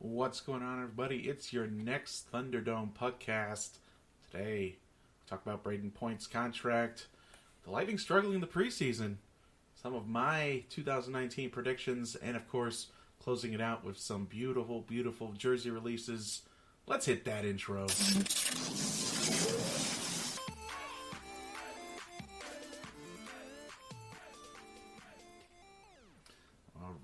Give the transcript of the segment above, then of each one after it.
What's going on, everybody? It's your next Thunderdome Puckcast. Today, we talk about Brayden Point's contract, the Lightning struggling in the preseason, some of my 2019 predictions, and of course, closing it out with some beautiful, beautiful jersey releases. Let's hit that intro.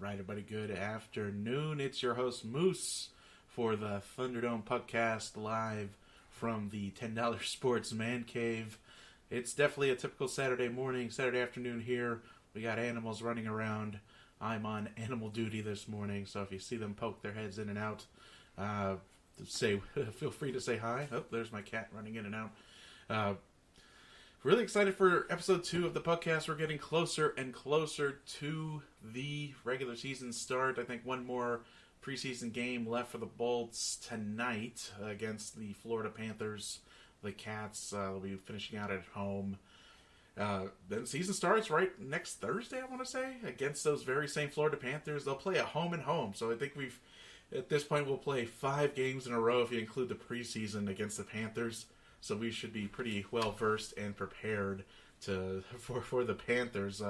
Alright, everybody, good afternoon. It's your host, Moose, for the Thunderdome Puckcast live from the $10 Sports Man Cave. It's definitely a typical Saturday morning, Saturday afternoon here. We got animals running around. I'm on animal duty this morning, so if you see them poke their heads in and out, feel free to say hi. Oh, there's my cat running in and out. Really excited for episode 2 of the podcast. We're getting closer and closer to the regular season start. I think one more preseason game left for the Bolts tonight against the Florida Panthers. The Cats will be finishing out at home. Then the season starts right next Thursday, I want to say, against those very same Florida Panthers. They'll play at home and home. So I think at this point, we'll play 5 games in a row if you include the preseason against the Panthers. So we should be pretty well versed and prepared for the Panthers.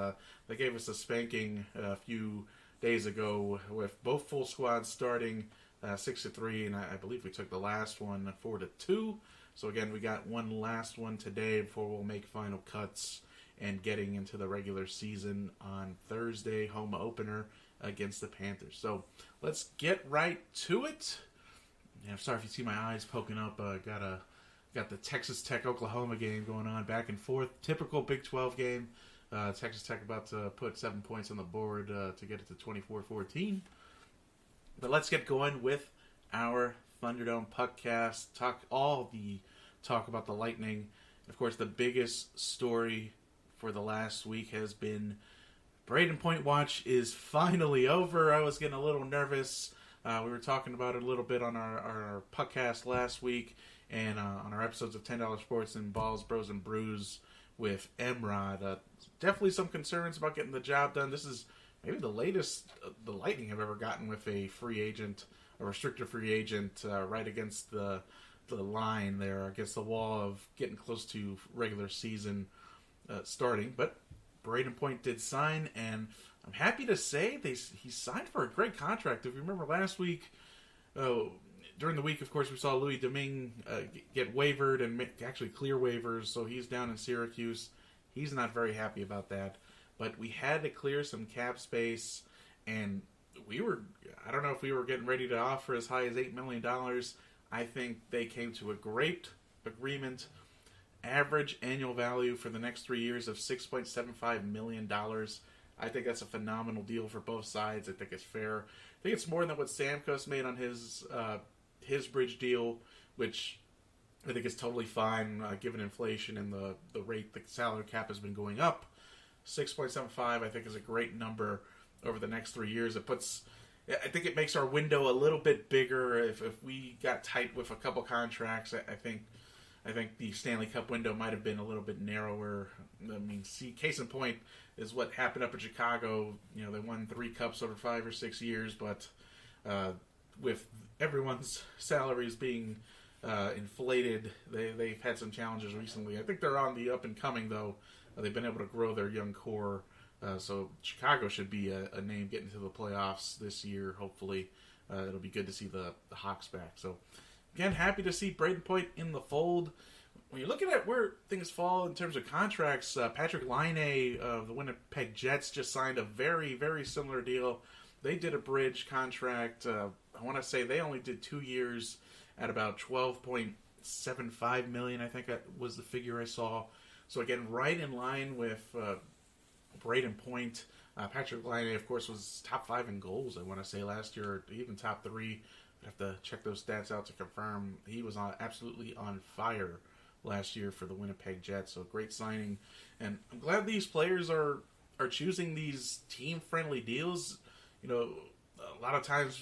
They gave us a spanking a few days ago with both full squads starting 6-3, and I believe we took the last one 4-2. So again, we got one last one today before we'll make final cuts and getting into the regular season on Thursday, home opener against the Panthers. So let's get right to it. Yeah, I'm sorry if you see my eyes poking up. Got the Texas Tech Oklahoma game going on back and forth. Typical Big 12 game. Texas Tech about to put 7 points on the board to get it to 24-14. But let's get going with our Thunderdome Puckcast. Talk about the Lightning. Of course, the biggest story for the last week has been Brayden Point Watch is finally over. I was getting a little nervous. We were talking about it a little bit on our Puckcast last week. And on our episodes of $10 Sports and Balls, Bros, and Brews with Emrod, definitely some concerns about getting the job done. This is maybe the latest the Lightning have ever gotten with a free agent, a restricted free agent, right against the line there, against the wall of getting close to regular season starting. But Brayden Point did sign, and I'm happy to say he signed for a great contract. If you remember last week, during the week, of course, we saw Louis Domingue get wavered and actually clear waivers, so he's down in Syracuse. He's not very happy about that. But we had to clear some cap space, and I don't know if we were getting ready to offer as high as $8 million. I think they came to a great agreement. Average annual value for the next 3 years of $6.75 million. I think that's a phenomenal deal for both sides. I think it's fair. I think it's more than what Stamkos made on his bridge deal, which I think is totally fine given inflation and the rate the salary cap has been going up. 6.75 I think is a great number over the next 3 years. I think it makes our window a little bit bigger. If we got tight with a couple contracts, I think the Stanley Cup window might have been a little bit narrower. I mean, case in point is what happened up in Chicago. You know, they won 3 cups over 5 or 6 years, but with everyone's salaries being inflated, they've had some challenges recently. I think they're on the up and coming, though. They've been able to grow their young core. So Chicago should be a name getting to the playoffs this year, hopefully. It'll be good to see the Hawks back. So, again, happy to see Brayden Point in the fold. When you're looking at where things fall in terms of contracts, Patrick Laine of the Winnipeg Jets just signed a very, very similar deal. They did a bridge contract. I want to say they only did 2 years at about $12.75 million. I think that was the figure I saw. So again, right in line with Brayden Point. Patrick Laine, of course, was top 5 in goals, I want to say, last year, or even top 3. I have to check those stats out to confirm. He was absolutely on fire last year for the Winnipeg Jets, so great signing. And I'm glad these players are choosing these team-friendly deals. You know, a lot of times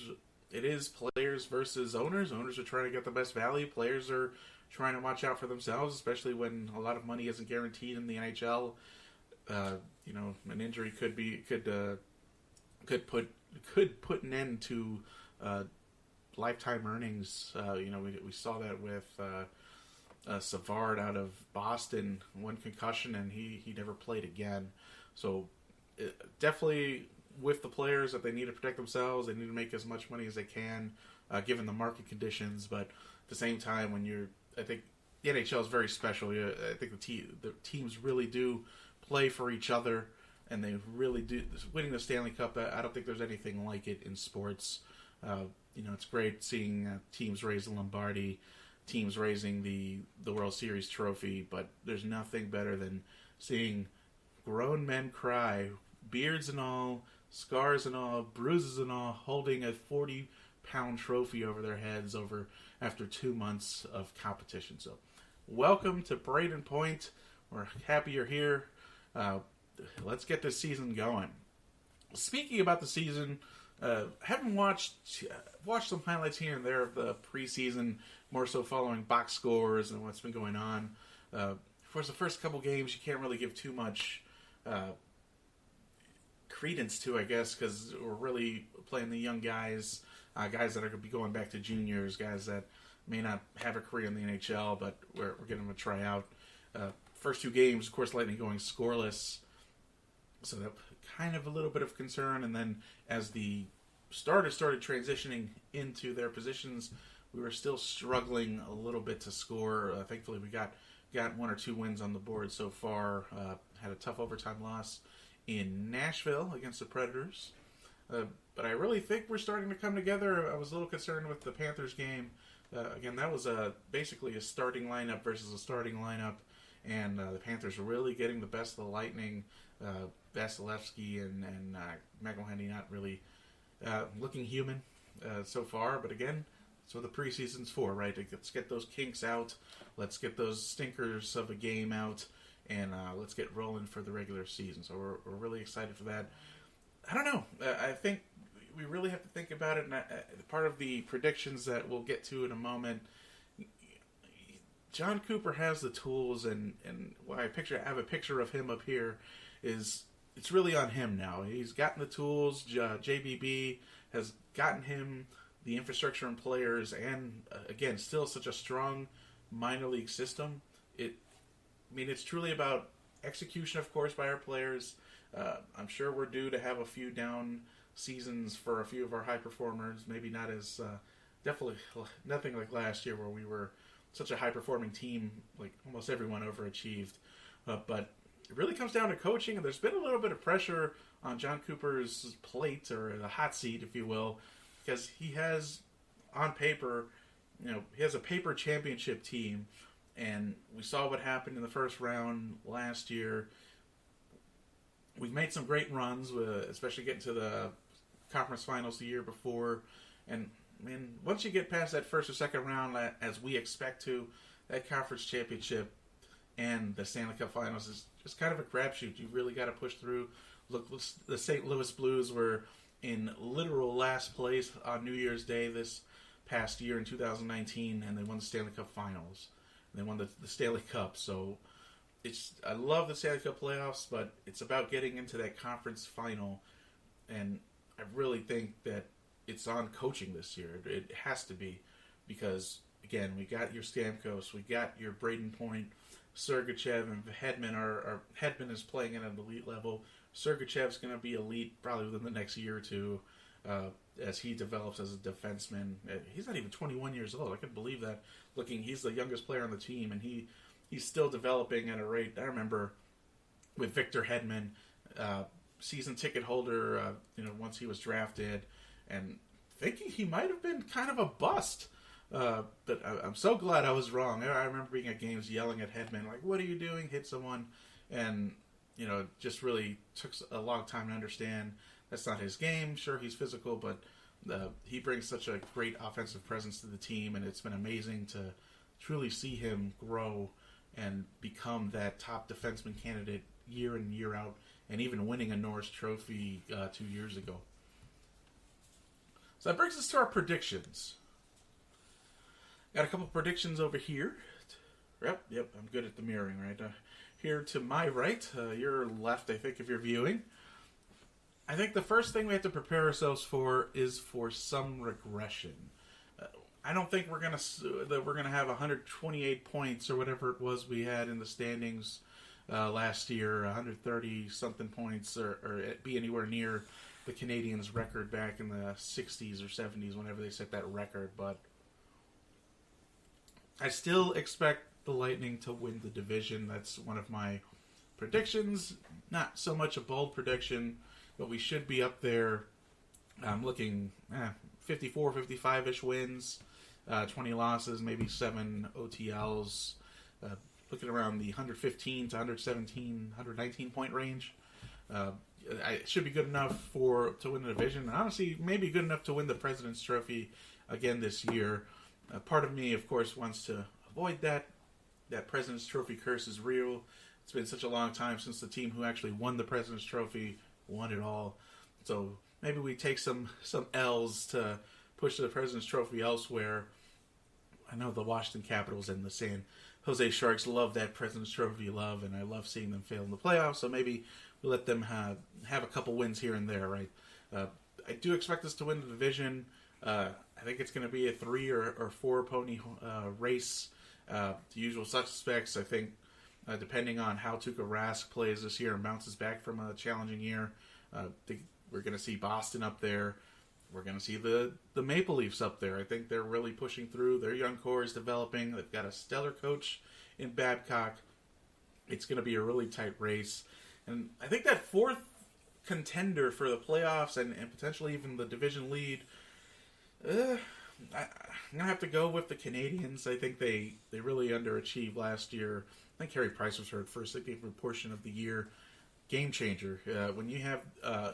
it is players versus owners. Owners are trying to get the best value. Players are trying to watch out for themselves, especially when a lot of money isn't guaranteed in the NHL. You know, an injury could put an end to lifetime earnings. We saw that with Savard out of Boston, one concussion, and he never played again. So definitely with the players that they need to protect themselves, they need to make as much money as they can, given the market conditions. But at the same time, I think the NHL is very special. I think the teams really do play for each other, and they really do. Winning the Stanley Cup, I don't think there's anything like it in sports. It's great seeing teams raise the Lombardi, teams raising the World Series trophy, but there's nothing better than seeing grown men cry, beards and all, scars and all, bruises and all, holding a 40-pound trophy over their heads after 2 months of competition. So, welcome to Brayden Point. We're happy you're here. Let's get this season going. Speaking about the season, haven't watched some highlights here and there of the preseason, more so following box scores and what's been going on. For the first couple games, you can't really give too much credence to, I guess, because we're really playing the young guys, guys that are going to be going back to juniors, guys that may not have a career in the NHL, but we're getting them to try out. First 2 games, of course, Lightning going scoreless, so that kind of a little bit of concern. And then as the starters started transitioning into their positions, we were still struggling a little bit to score. Thankfully, we got 1 or 2 wins on the board so far. Had a tough overtime loss in Nashville against the Predators. But I really think we're starting to come together. I was a little concerned with the Panthers game. Again, that was basically a starting lineup versus a starting lineup. And the Panthers were really getting the best of the Lightning. Vasilevsky and McElhenney not really looking human so far. But again, that's what the preseason's for, right? Let's get those kinks out. Let's get those stinkers of a game out. And let's get rolling for the regular season. So we're really excited for that. I don't know. I think we really have to think about it. And part of the predictions that we'll get to in a moment, John Cooper has the tools, and what I have a picture of him up here, is it's really on him now. He's gotten the tools. JBB has gotten him the infrastructure and players, and again, still such a strong minor league system. It's truly about execution, of course, by our players. I'm sure we're due to have a few down seasons for a few of our high performers. Maybe not as definitely nothing like last year where we were such a high-performing team, like almost everyone overachieved. But it really comes down to coaching, and there's been a little bit of pressure on John Cooper's plate, or the hot seat, if you will, because he has, on paper, he has a paper championship team, and we saw what happened in the first round last year. We've made some great runs, especially getting to the conference finals the year before, and once you get past that first or second round, as we expect to, that conference championship and the Stanley Cup Finals is just kind of a crapshoot. You really got to push through. Look, the St. Louis Blues were in literal last place on New Year's Day this past year in 2019, and they won the Stanley Cup Finals. And they won the Stanley Cup. So I love the Stanley Cup playoffs, but it's about getting into that conference final, and I really think that it's on coaching this year. It has to be, because again, we got your Stamkos, we got your Brayden Point, Sergachev, and Hedman. Hedman is playing at an elite level. Sergachev's going to be elite probably within the next year or two as he develops as a defenseman. He's not even 21 years old. I couldn't believe that. He's the youngest player on the team, and he's still developing at a rate. I remember with Victor Hedman, season ticket holder, once he was drafted, and thinking he might have been kind of a bust. But I'm so glad I was wrong. I remember being at games yelling at Hedman, like, what are you doing? Hit someone. And, it just really took a long time to understand that's not his game. Sure, he's physical, but he brings such a great offensive presence to the team, and it's been amazing to truly see him grow and become that top defenseman candidate year in and year out, and even winning a Norris Trophy 2 years ago. So that brings us to our predictions. Got a couple predictions over here. Yep, I'm good at the mirroring, right? Here to my right, your left, I think, if you're viewing. I think the first thing we have to prepare ourselves for is for some regression. I don't think we're gonna have 128 points or whatever it was we had in the standings last year, 130 something points, or be anywhere near the Canadiens' record back in the 60s or 70s, whenever they set that record. But I still expect the Lightning to win the division. That's one of my predictions. Not so much a bold prediction, but we should be up there. I'm looking 54, 55-ish wins, 20 losses, maybe 7 OTLs. Looking around the 115 to 117, 119 point range. It should be good enough to win the division. And honestly, maybe good enough to win the President's Trophy again this year. Part of me, of course, wants to avoid that. That President's Trophy curse is real. It's been such a long time since the team who actually won the President's Trophy won it all. So maybe we take some L's to push the President's Trophy elsewhere. I know the Washington Capitals and the San Jose Sharks love that President's Trophy love, and I love seeing them fail in the playoffs, so maybe we let them have a couple wins here and there, right? I do expect us to win the division. I think it's going to be a 3 or 4 pony race. The usual suspects, I think, depending on how Tuukka Rask plays this year and bounces back from a challenging year, we're going to see Boston up there. We're going to see the Maple Leafs up there. I think they're really pushing through. Their young core is developing. They've got a stellar coach in Babcock. It's going to be a really tight race. And I think that fourth contender for the playoffs and potentially even the division lead, I'm going to have to go with the Canadiens. I think they really underachieved last year. I think Carey Price was hurt first. They gave him a portion of the year. Game changer. When you have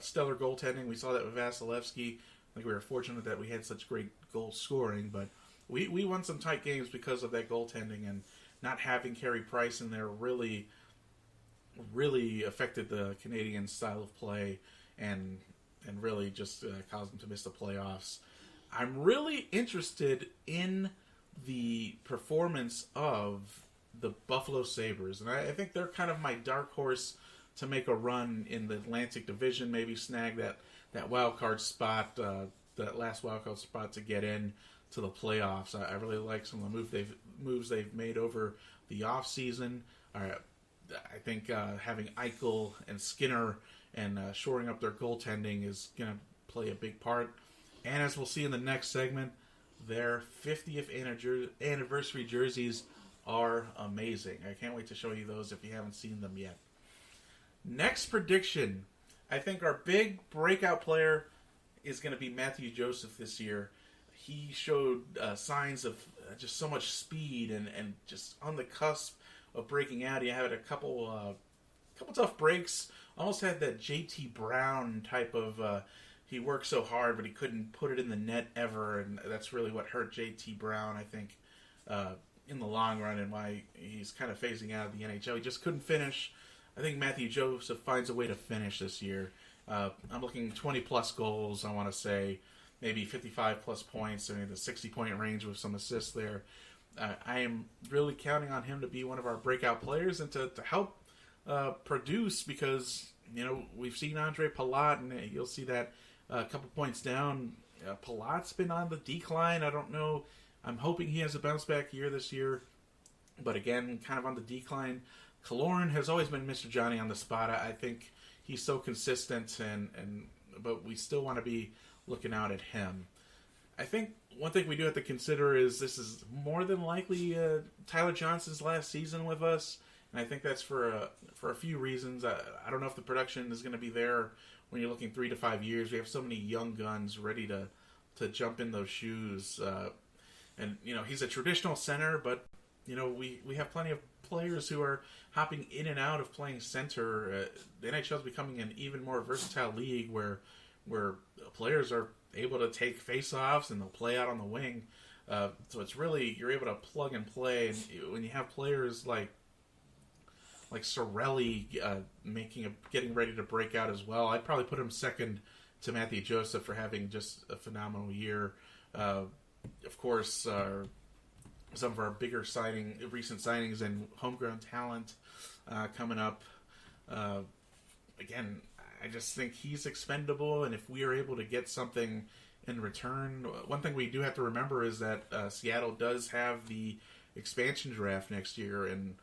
stellar goaltending, we saw that with Vasilevsky. I think we were fortunate that we had such great goal scoring, but we won some tight games because of that goaltending, and not having Carey Price in there really affected the Canadian style of play and really just caused them to miss the playoffs. I'm really interested in the performance of the Buffalo Sabres, and I think they're kind of my dark horse to make a run in the Atlantic Division, maybe snag that wild card spot, that last wild card spot to get in to the playoffs. I really like some of the moves they've made over the off season. I think having Eichel and Skinner and shoring up their goaltending is going to play a big part. And as we'll see in the next segment, their 50th anniversary jerseys are amazing. I can't wait to show you those if you haven't seen them yet. Next prediction. I think our big breakout player is going to be Matthew Joseph this year. He showed signs of just so much speed and just on the cusp of breaking out. He had a couple tough breaks. Almost had that JT Brown type of... he worked so hard, but he couldn't put it in the net ever, and that's really what hurt JT Brown, I think, in the long run, and why he's kind of phasing out of the NHL. He just couldn't finish. I think Matthew Joseph finds a way to finish this year. I'm looking 20-plus goals, I want to say. Maybe 55-plus points, I mean, the 60-point range with some assists there. I am really counting on him to be one of our breakout players and to help produce, because, you know, we've seen Andre Palat, and you'll see that a couple points down. Palat's been on the decline. I don't know. I'm hoping he has a bounce-back year this year. But again, kind of on the decline. Killoran has always been Mr. Johnny on the spot. I think he's so consistent, but we still want to be looking out at him. I think one thing we do have to consider is this is more than likely Tyler Johnson's last season with us, and I think that's for a few reasons. I don't know if the production is going to be there when you're looking 3 to 5 years. We have so many young guns ready to jump in those shoes, and you know, he's a traditional center, but you know, we have plenty of players who are hopping in and out of playing center. The NHL is becoming an even more versatile league where players are able to take face-offs and they'll play out on the wing. So it's really, you're able to plug and play. And when you have players like Sorelli getting ready to break out as well, I'd probably put him second to Matthew Joseph for having just a phenomenal year. Of course, some of our bigger recent signings and homegrown talent coming up. Again, I just think he's expendable, and if we are able to get something in return. One thing we do have to remember is that Seattle does have the expansion draft next year, and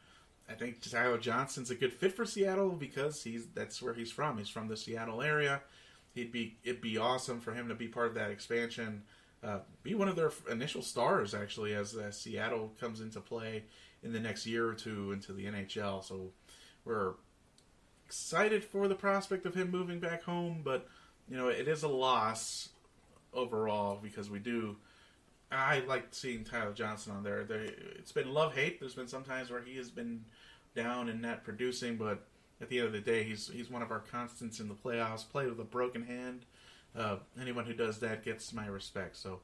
I think Tyler Johnson's a good fit for Seattle because that's where he's from. He's from the Seattle area. It'd be awesome for him to be part of that expansion, be one of their initial stars actually as Seattle comes into play in the next year or two into the NHL. So we're excited for the prospect of him moving back home, but it is a loss overall because I like seeing Tyler Johnson on there. It's been love-hate. There's been some times where he has been down and not producing, but at the end of the day, he's one of our constants in the playoffs. Played with a broken hand. Anyone who does that gets my respect. So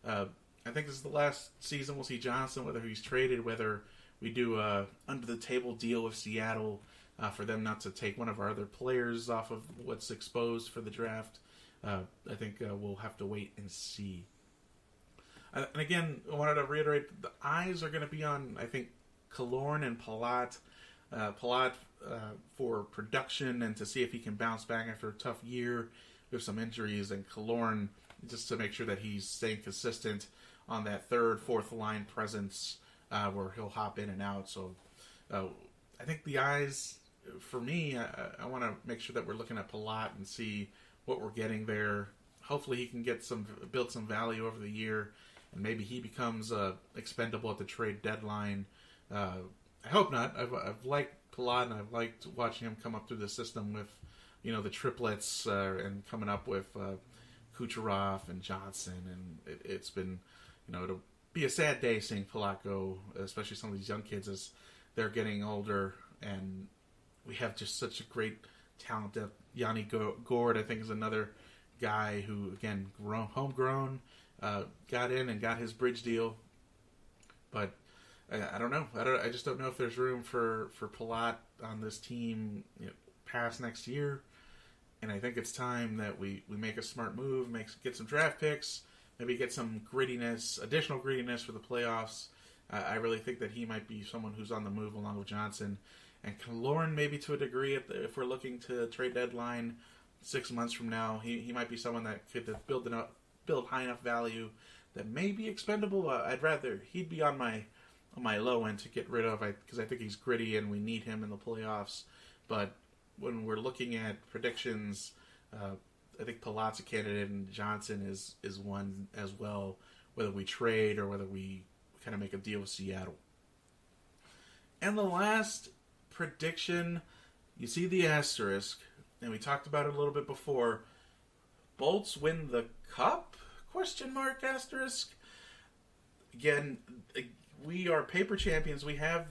I think this is the last season we'll see Johnson, whether he's traded, whether we do a under-the-table deal with Seattle for them not to take one of our other players off of what's exposed for the draft. I think we'll have to wait and see. And again, I wanted to reiterate, the eyes are going to be on, I think, Killoran and Palat. Palat for production and to see if he can bounce back after a tough year with some injuries, and Killoran just to make sure that he's staying consistent on that third, fourth line presence where he'll hop in and out. So I think the eyes, for me, I want to make sure that we're looking at Palat and see what we're getting there. Hopefully he can build some value over the year, and maybe he becomes expendable at the trade deadline. I hope not. I've liked Palat, and I've liked watching him come up through the system with, the triplets and coming up with Kucherov and Johnson, and it's been, it'll be a sad day seeing Palat go, especially some of these young kids as they're getting older, and we have just such a great talent. Yanni Gord, I think, is another guy who, again, homegrown, got in and got his bridge deal, but I don't know. I just don't know if there's room for Palat on this team past next year. And I think it's time that we make a smart move, get some draft picks, maybe get some additional grittiness for the playoffs. I really think that he might be someone who's on the move along with Johnson. And Killoran, maybe to a degree, if we're looking to trade deadline 6 months from now, he might be someone that could build high enough value that may be expendable. I'd rather he'd be on my low end to get rid of, because I think he's gritty and we need him in the playoffs. But when we're looking at predictions, I think Palat's a candidate and Johnson is one as well, whether we trade or whether we kind of make a deal with Seattle. And the last prediction, you see the asterisk, and we talked about it a little bit before. Bolts win the cup? ? Asterisk. Again, we are paper champions. We have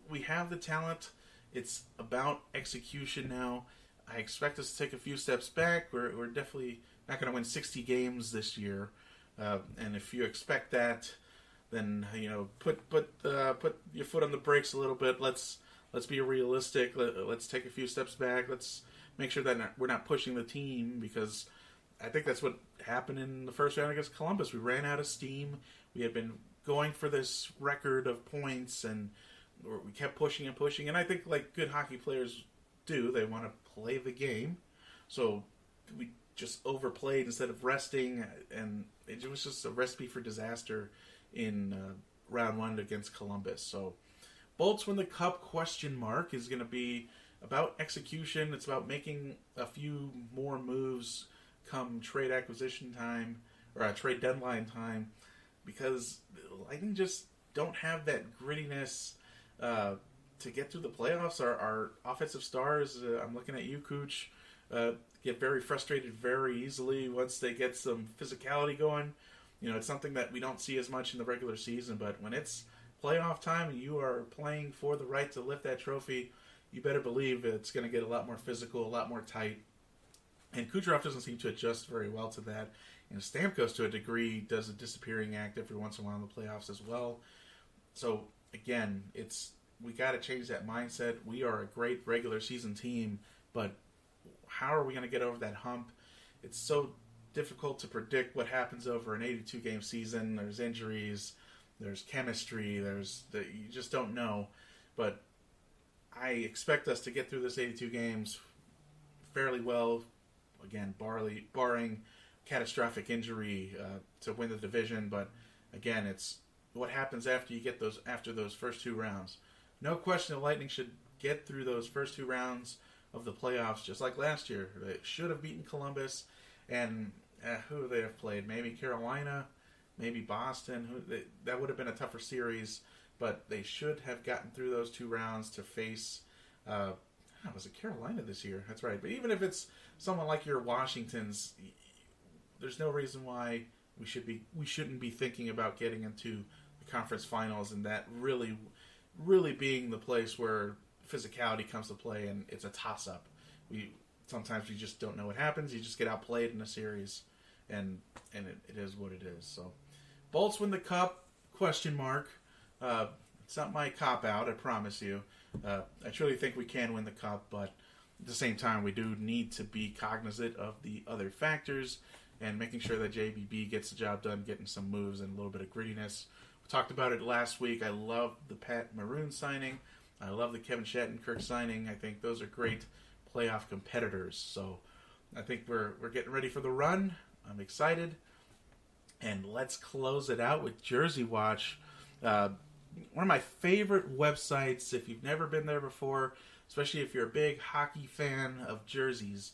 the talent. It's about execution now. I expect us to take a few steps back. We're definitely not going to win 60 games this year. And if you expect that, then put your foot on the brakes a little bit. Let's be realistic. Let's take a few steps back. Let's make sure that we're not pushing the team, because I think that's what happened in the first round against Columbus. We ran out of steam. We had been going for this record of points, and we kept pushing and pushing. And I think, like good hockey players do, they want to play the game. So we just overplayed instead of resting, and it was just a recipe for disaster in round one against Columbus. So Bolts win the cup ? Is going to be about execution. It's about making a few more moves come trade acquisition time or trade deadline time, because Lightning just don't have that grittiness to get through the playoffs. Our offensive stars, I'm looking at you, Cooch, get very frustrated very easily once they get some physicality going. It's something that we don't see as much in the regular season, but when it's playoff time and you are playing for the right to lift that trophy, you better believe it's going to get a lot more physical, a lot more tight. And Kucherov doesn't seem to adjust very well to that. Stamkos, to a degree, does a disappearing act every once in a while in the playoffs as well. So, again, we got to change that mindset. We are a great regular season team, but how are we going to get over that hump? It's so difficult to predict what happens over an 82-game season. There's injuries, there's chemistry, you just don't know. But I expect us to get through this 82 games fairly well. Again, barring catastrophic injury to win the division. But again, it's what happens after you get those first 2 rounds. No question, the Lightning should get through those first 2 rounds of the playoffs, just like last year. They should have beaten Columbus, and who would they have played? Maybe Carolina, maybe Boston. That would have been a tougher series, but they should have gotten through those 2 rounds to face. Was it Carolina this year? That's right. But even if it's someone like your Washingtons, there's no reason why we shouldn't be thinking about getting into the conference finals, and that really, really being the place where physicality comes to play, and it's a toss-up. Sometimes we just don't know what happens. You just get outplayed in a series, and it is what it is. So, Bolts win the cup? ? It's not my cop-out, I promise you. I truly think we can win the cup, but at the same time, we do need to be cognizant of the other factors and making sure that JBB gets the job done, getting some moves and a little bit of grittiness. We talked about it last week. I love the Pat Maroon signing. I love the Kevin Shattenkirk signing. I think those are great playoff competitors. So I think we're getting ready for the run. I'm excited. And let's close it out with Jersey Watch. One of my favorite websites, if you've never been there before, especially if you're a big hockey fan of jerseys.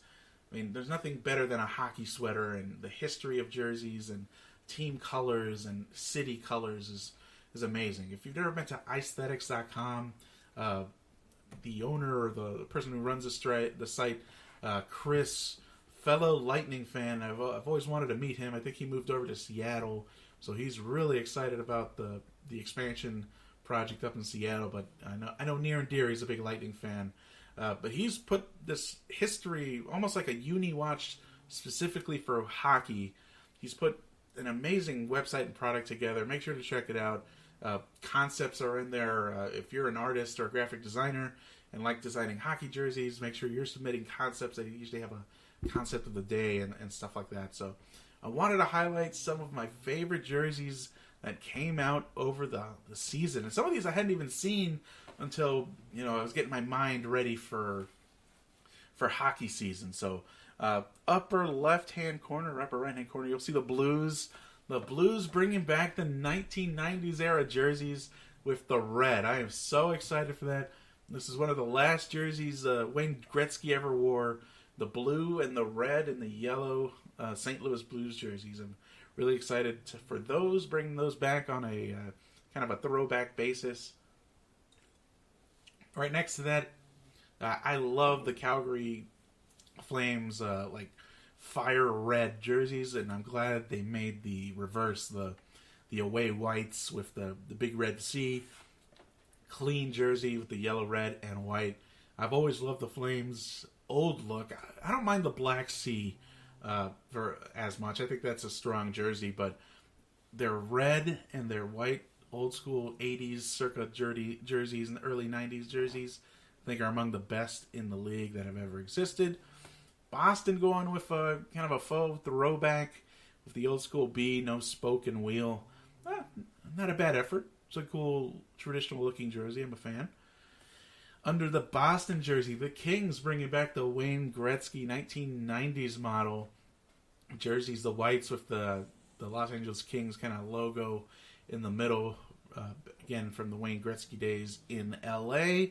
I mean, there's nothing better than a hockey sweater, and the history of jerseys and team colors and city colors is amazing. If you've never been to aesthetics.com, the owner or the person who runs the site, Chris, fellow Lightning fan, I've always wanted to meet him. I think he moved over to Seattle, so he's really excited about the expansion project up in Seattle. But I know near and dear he's a big Lightning fan. But he's put this history, almost like a uni-watch specifically for hockey. He's put an amazing website and product together. Make sure to check it out. Concepts are in there. If you're an artist or a graphic designer and like designing hockey jerseys, make sure you're submitting concepts. They usually have a concept of the day and stuff like that. So I wanted to highlight some of my favorite jerseys that came out over the season. And some of these I hadn't even seen until, I was getting my mind ready for hockey season. So upper left-hand corner, upper right-hand corner, you'll see the Blues. The Blues bringing back the 1990s era jerseys with the red. I am so excited for that. This is one of the last jerseys Wayne Gretzky ever wore. The blue and the red and the yellow St. Louis Blues jerseys. I'm really excited for those, bringing those back on a kind of a throwback basis. Right next to that, I love the Calgary Flames fire red jerseys, and I'm glad they made the reverse, the away whites with the big red C, clean jersey with the yellow, red, and white. I've always loved the Flames' old look. I don't mind the black C for as much. I think that's a strong jersey, but their red and their white old school 80s circa jerseys and early 90s jerseys I think are among the best in the league that have ever existed. Boston going with a kind of a faux throwback with the old school B, no spoke and wheel. Not a bad effort. It's a cool traditional looking jersey. I'm a fan. Under the Boston jersey, the Kings bringing back the Wayne Gretzky 1990s model jerseys, the whites with the Los Angeles Kings kind of logo in the middle, again from the Wayne Gretzky days in LA.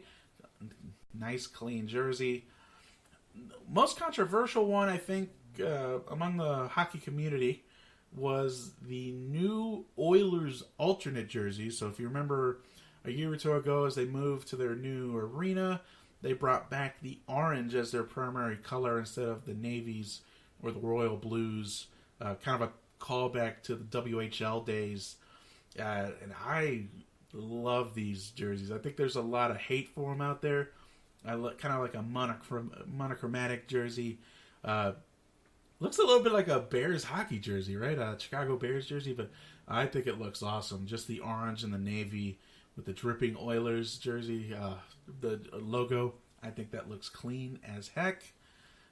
Nice clean jersey. Most controversial one, I think, among the hockey community was the new Oilers alternate jersey. So if you remember a year or two ago, as they moved to their new arena, they brought back the orange as their primary color instead of the navies or the royal blues. Kind of a callback to the WHL days. And I love these jerseys. I think there's a lot of hate for them out there. I look kind of like a monochromatic jersey. Looks a little bit like a Bears hockey jersey, right? A Chicago Bears jersey, but I think it looks awesome. Just the orange and the navy with the dripping Oilers jersey, the logo. I think that looks clean as heck.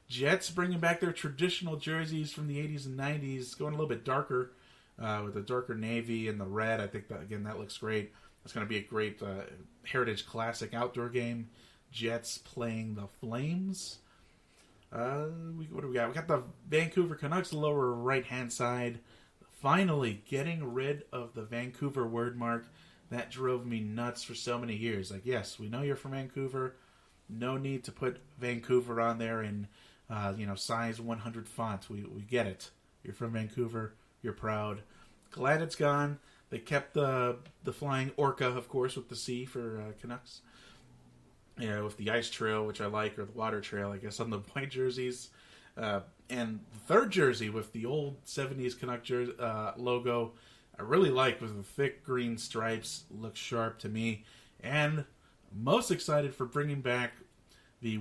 Jets bringing back their traditional jerseys from the 80s and 90s, going a little bit darker with the darker navy and the red. I think that, again, that looks great. It's going to be a great Heritage Classic outdoor game. Jets playing the Flames. What do we got? We got the Vancouver Canucks lower right-hand side. Finally getting rid of the Vancouver word mark. That drove me nuts for so many years. Like, yes, we know you're from Vancouver. No need to put Vancouver on there in, size 100 font. We get it. You're from Vancouver. You're proud. Glad it's gone. They kept the flying orca, of course, with the C for Canucks. Yeah, with the ice trail, which I like, or the water trail, I guess, on the white jerseys. And the third jersey with the old 70s Canuck logo, I really like, with the thick green stripes. Looks sharp to me. And most excited for bringing back the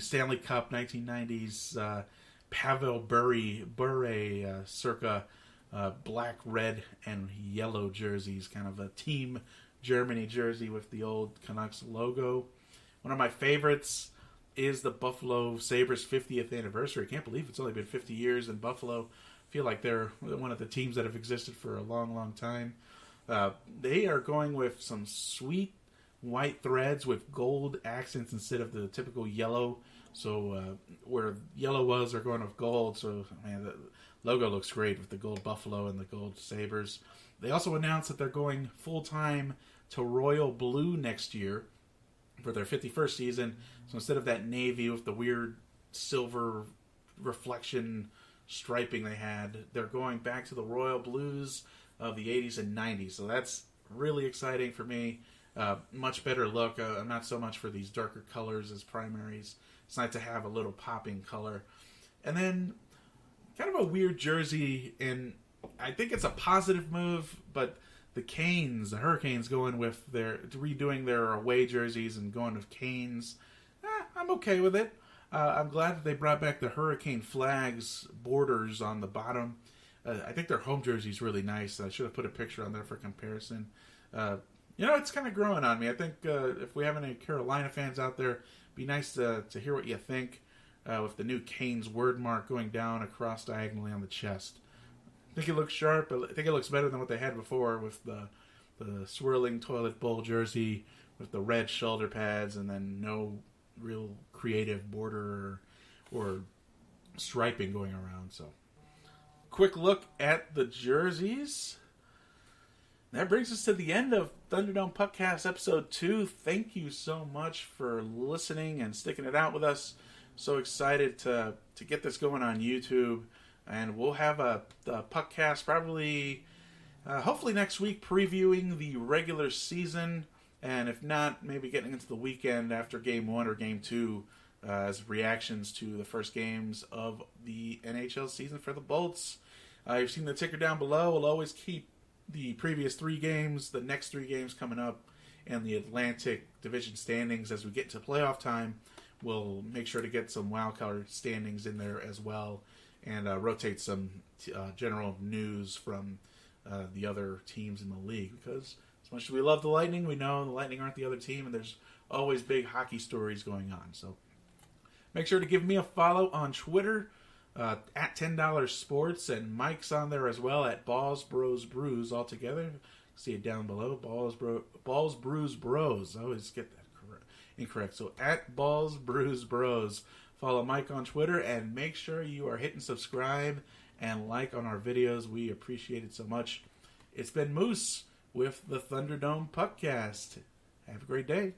Stanley Cup 1990s Pavel Bure circa black, red, and yellow jerseys. Kind of a Team Germany jersey with the old Canucks logo. One of my favorites is the Buffalo Sabres 50th anniversary. I can't believe it's only been 50 years in Buffalo. I feel like they're one of the teams that have existed for a long, long time. They are going with some sweet white threads with gold accents instead of the typical yellow. So where yellow was, they're going with gold. So, man, the logo looks great with the gold Buffalo and the gold Sabres. They also announced that they're going full-time to royal blue next year for their 51st season. So instead of that navy with the weird silver reflection striping they had, they're going back to the royal blues of the 80s and 90s. So that's really exciting for me. Much better look. I'm not so much for these darker colors as primaries. It's nice to have a little popping color. And then kind of a weird jersey, and I think it's a positive move, but the Hurricanes going with redoing their away jerseys and going with Canes. I'm okay with it. I'm glad that they brought back the Hurricane flags borders on the bottom. I think their home jersey is really nice. I should have put a picture on there for comparison. It's kind of growing on me. I think if we have any Carolina fans out there, it'd be nice to hear what you think with the new Canes word mark going down across diagonally on the chest. I think it looks sharp, but I think it looks better than what they had before with the swirling toilet bowl jersey with the red shoulder pads and then no real creative border or striping going around. So, quick look at the jerseys. That brings us to the end of Thunderdome Puckcast Episode 2. Thank you so much for listening and sticking it out with us. So excited to get this going on YouTube. And we'll have a Puckcast probably, hopefully next week, previewing the regular season. And if not, maybe getting into the weekend after Game 1 or Game 2 as reactions to the first games of the NHL season for the Bolts. You've seen the ticker down below. We'll always keep the previous 3 games, the next 3 games coming up, and the Atlantic Division standings as we get to playoff time. We'll make sure to get some wildcard standings in there as well, and rotate some general news from the other teams in the league. Because as much as we love the Lightning, we know the Lightning aren't the other team, and there's always big hockey stories going on. So make sure to give me a follow on Twitter at $10 Sports, and Mike's on there as well at Balls Bros Brews all together. See it down below, Balls Brews Bros. I always get that incorrect. So at Balls Brews Bros. Follow Mike on Twitter, and make sure you are hitting subscribe and like on our videos. We appreciate it so much. It's been Moose with the Thunderdome Puckcast. Have a great day.